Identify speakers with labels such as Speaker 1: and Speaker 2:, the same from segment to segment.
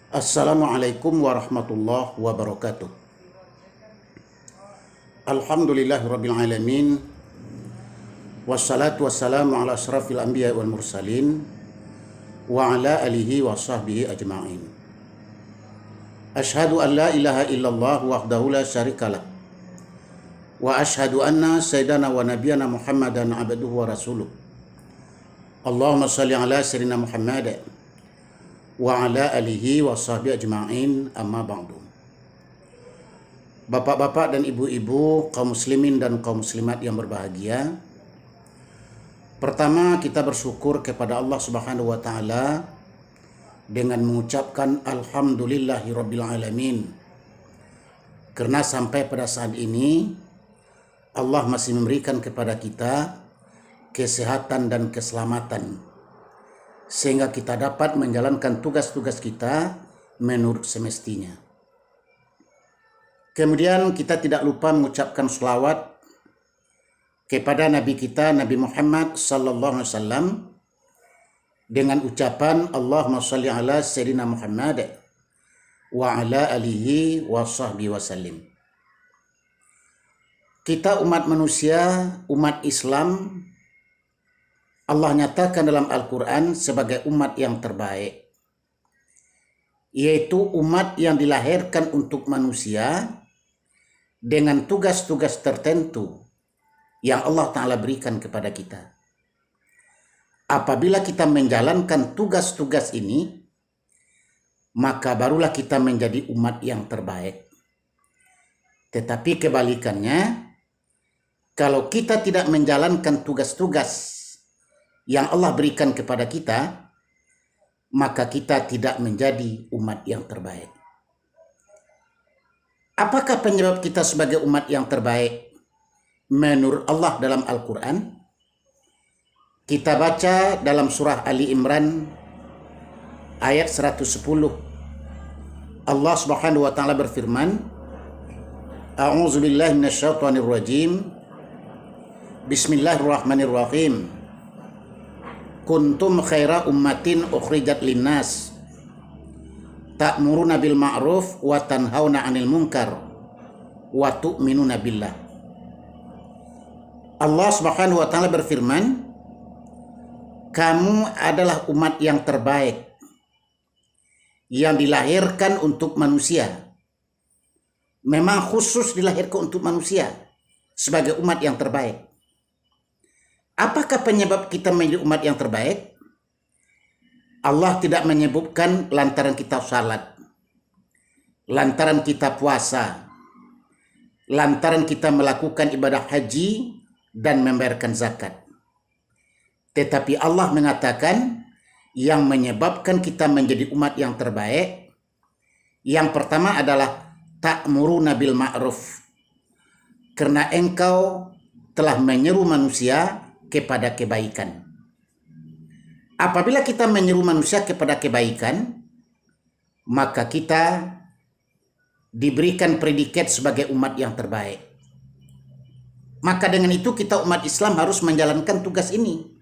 Speaker 1: Assalamualaikum warahmatullahi wabarakatuh. Alhamdulillahirabbil alamin. Wassalatu wassalamu ala asyrafil anbiya wal mursalin wa ala alihi wa sahbihi ajma'in. Asyhadu an la ilaha illallah wahdahu la syarikalah wa asyhadu anna sayyidana wa nabiyana Muhammadan abduhu wa rasuluh. Allahumma shalli ala sayyidina Muhammad wa ala alihi wa sahbihi ajma'in, amma ba'du. Bapak-bapak dan ibu-ibu, kaum muslimin dan kaum muslimat yang berbahagia. Pertama, kita bersyukur kepada Allah Subhanahu wa taala dengan mengucapkan alhamdulillahirabbil alamin. Karena sampai pada saat ini Allah masih memberikan kepada kita kesehatan dan keselamatan, sehingga kita dapat menjalankan tugas-tugas kita menurut semestinya. Kemudian kita tidak lupa mengucapkan selawat kepada Nabi kita, Nabi Muhammad sallallahu alaihi wasallam, dengan ucapan Allahumma shalli ala sayyidina Muhammad wa ala alihi wa sahbihi wasallim. Kita umat manusia, umat Islam, Allah nyatakan dalam Al-Quran sebagai umat yang terbaik, yaitu umat yang dilahirkan untuk manusia dengan tugas-tugas tertentu yang Allah Ta'ala berikan kepada kita. Apabila kita menjalankan tugas-tugas ini, maka barulah kita menjadi umat yang terbaik. Tetapi kebalikannya, kalau kita tidak menjalankan tugas-tugas yang Allah berikan kepada kita, maka kita tidak menjadi umat yang terbaik. Apakah penyebab kita sebagai umat yang terbaik menurut Allah dalam Al-Quran? Kita baca dalam surah Ali Imran ayat 110. Allah Subhanahu wa taala berfirman, A'udzubillahi minasyaitonir rajim. Bismillahirrahmanirrahim. Kuntum khaira ummatin ukhrijat linnas ta'muruna bil ma'ruf wa tanhauna 'anil munkar wa tu'minuna billah. Allah Subhanahu wa taala berfirman, kamu adalah umat yang terbaik yang dilahirkan untuk manusia. Memang khusus dilahirkan untuk manusia sebagai umat yang terbaik. Apakah penyebab kita menjadi umat yang terbaik? Allah tidak menyebutkan lantaran kita salat, lantaran kita puasa, lantaran kita melakukan ibadah haji dan membayarkan zakat. Tetapi Allah mengatakan yang menyebabkan kita menjadi umat yang terbaik, yang pertama adalah ta'muruna bil ma'ruf. Karena engkau telah menyeru manusia kepada kebaikan. Apabila kita menyeru manusia kepada kebaikan, maka kita diberikan predikat sebagai umat yang terbaik. Maka dengan itu kita umat Islam harus menjalankan tugas ini.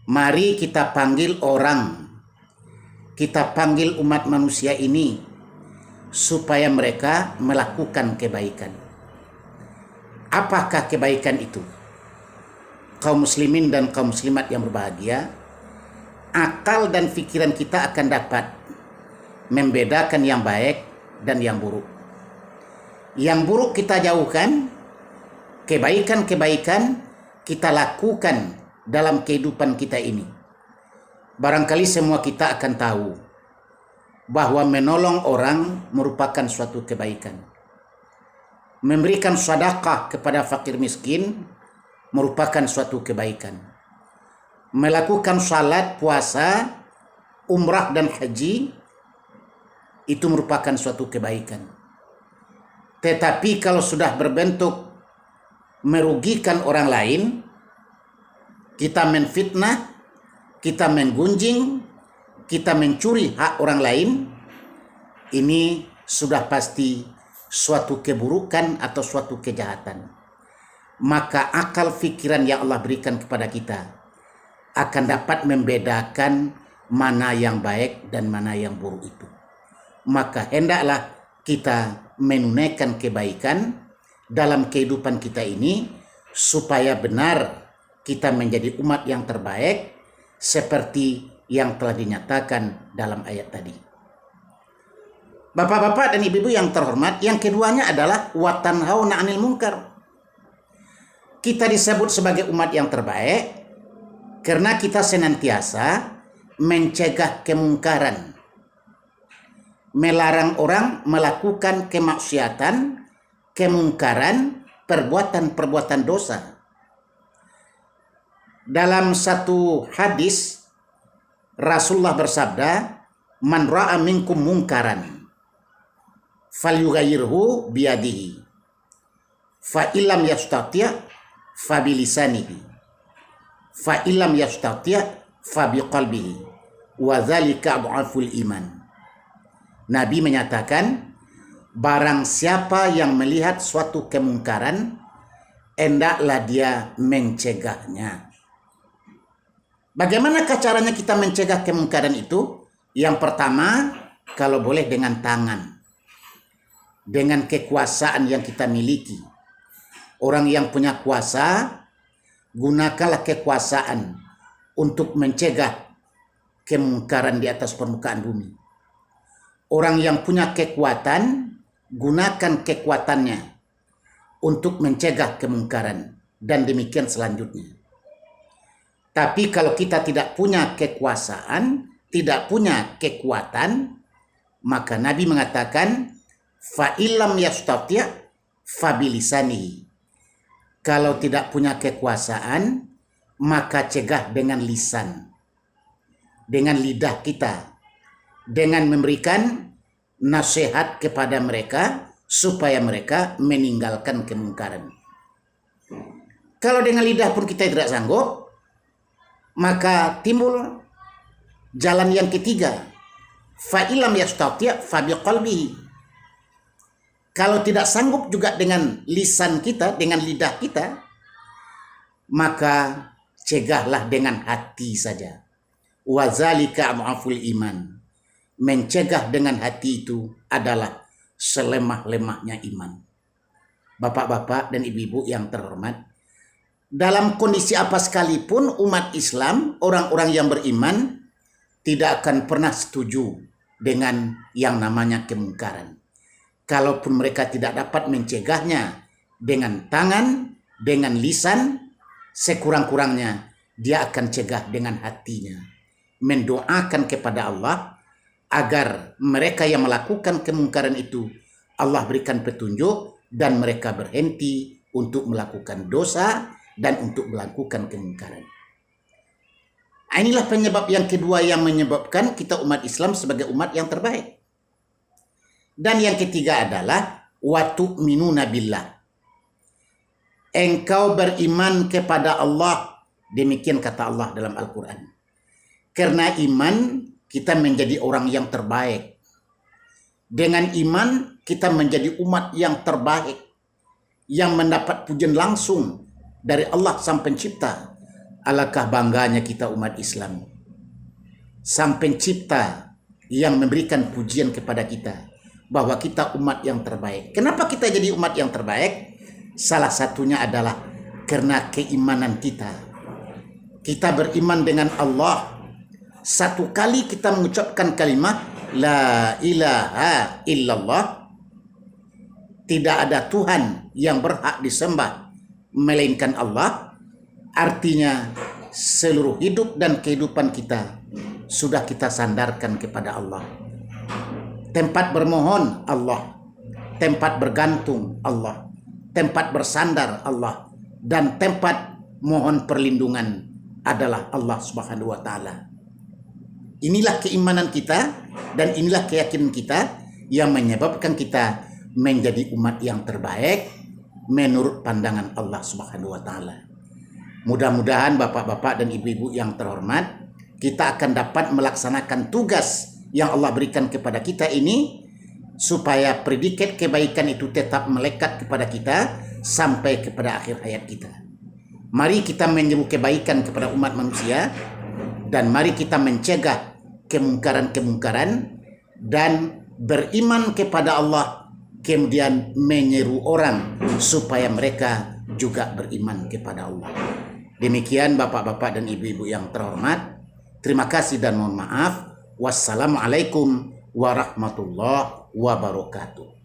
Speaker 1: Mari kita panggil orang, kita panggil umat manusia ini supaya mereka melakukan kebaikan. Apakah kebaikan itu? Kaum muslimin dan kaum muslimat yang berbahagia, akal dan pikiran kita akan dapat membedakan yang baik dan yang buruk. Yang buruk kita jauhkan, kebaikan-kebaikan kita lakukan dalam kehidupan kita ini. Barangkali semua kita akan tahu bahwa menolong orang merupakan suatu kebaikan. Memberikan sedekah kepada fakir miskin merupakan suatu kebaikan. Melakukan salat, puasa, umrah dan haji itu merupakan suatu kebaikan. Tetapi kalau sudah berbentuk merugikan orang lain, kita menfitnah, kita menggunjing, kita mencuri hak orang lain, ini sudah pasti suatu keburukan atau suatu kejahatan. Maka akal fikiran yang Allah berikan kepada kita akan dapat membedakan mana yang baik dan mana yang buruk itu. maka hendaklah kita menunaikan kebaikan dalam kehidupan kita ini supaya benar kita menjadi umat yang terbaik seperti yang telah dinyatakan dalam ayat tadi. Bapak-bapak dan ibu-ibu yang terhormat, yang keduanya adalah wa tanhauna 'anil munkar. Kita disebut sebagai umat yang terbaik karena kita senantiasa mencegah kemungkaran, melarang orang melakukan kemaksiatan, kemungkaran, perbuatan-perbuatan dosa. Dalam satu hadis Rasulullah bersabda, "Man ra'a minkum mungkaran falyughayyirhu biyadihi, fa illam yastati' fa bilisanihi, fa illam yastati' fa biqalbihi, wa dzalika adhaful iman." Nabi menyatakan, barang siapa yang melihat suatu kemungkaran, hendaklah dia mencegahnya. Bagaimanakah caranya kita mencegah kemungkaran itu? Yang pertama, kalau boleh dengan tangan, dengan kekuasaan yang kita miliki. Orang yang punya kuasa, gunakanlah kekuasaan untuk mencegah kemungkaran di atas permukaan bumi. Orang yang punya kekuatan, gunakan kekuatannya untuk mencegah kemungkaran, dan demikian selanjutnya. Tapi kalau kita tidak punya kekuasaan, tidak punya kekuatan, maka Nabi mengatakan, fa illam yastati' fa bilisanihi. Kalau tidak punya kekuasaan, maka cegah dengan lisan, dengan lidah kita, dengan memberikan nasihat kepada mereka supaya mereka meninggalkan kemungkaran. Kalau dengan lidah pun kita tidak sanggup, maka timbul jalan yang ketiga, fa illam yastati' fa biqalbihi. Kalau tidak sanggup juga dengan lisan kita, dengan lidah kita, maka cegahlah dengan hati saja. Wa dzalika adhaful iman. Mencegah dengan hati itu adalah selemah-lemahnya iman. Bapak-bapak dan ibu-ibu yang terhormat, dalam kondisi apa sekalipun umat Islam, orang-orang yang beriman tidak akan pernah setuju dengan yang namanya kemungkaran. Kalaupun mereka tidak dapat mencegahnya dengan tangan, dengan lisan, sekurang-kurangnya dia akan cegah dengan hatinya. Mendoakan kepada Allah agar mereka yang melakukan kemungkaran itu, Allah berikan petunjuk dan mereka berhenti untuk melakukan dosa dan untuk melakukan kemungkaran. Inilah penyebab yang kedua yang menyebabkan kita umat Islam sebagai umat yang terbaik. Dan yang ketiga adalah wa tu'minuna billah. Engkau beriman kepada Allah. Demikian kata Allah dalam Al-Quran. Karena iman kita menjadi orang yang terbaik. Dengan iman kita menjadi umat yang terbaik, yang mendapat pujian langsung dari Allah Sang Pencipta. Alangkah bangganya kita umat Islam. Sang Pencipta yang memberikan pujian kepada kita bahwa kita umat yang terbaik. Kenapa kita jadi umat yang terbaik? Salah satunya adalah karena keimanan kita. Kita beriman dengan Allah. Satu kali kita mengucapkan kalimat la ilaha illallah, tidak ada Tuhan yang berhak disembah melainkan Allah. Artinya seluruh hidup dan kehidupan kita sudah kita sandarkan kepada Allah. Tempat bermohon Allah, tempat bergantung Allah, tempat bersandar Allah, dan tempat mohon perlindungan adalah Allah Subhanahu wa taala. Inilah keimanan kita dan inilah keyakinan kita yang menyebabkan kita menjadi umat yang terbaik menurut pandangan Allah Subhanahu wa taala. Mudah-mudahan bapak-bapak dan ibu-ibu yang terhormat, kita akan dapat melaksanakan tugas yang Allah berikan kepada kita ini supaya predikat kebaikan itu tetap melekat kepada kita sampai kepada akhir hayat kita. Mari kita menyeru kebaikan kepada umat manusia dan mari kita mencegah kemungkaran-kemungkaran dan beriman kepada Allah, kemudian menyeru orang supaya mereka juga beriman kepada Allah. Demikian bapak-bapak dan ibu-ibu yang terhormat. Terima kasih dan mohon maaf. Wassalamualaikum warahmatullahi wabarakatuh.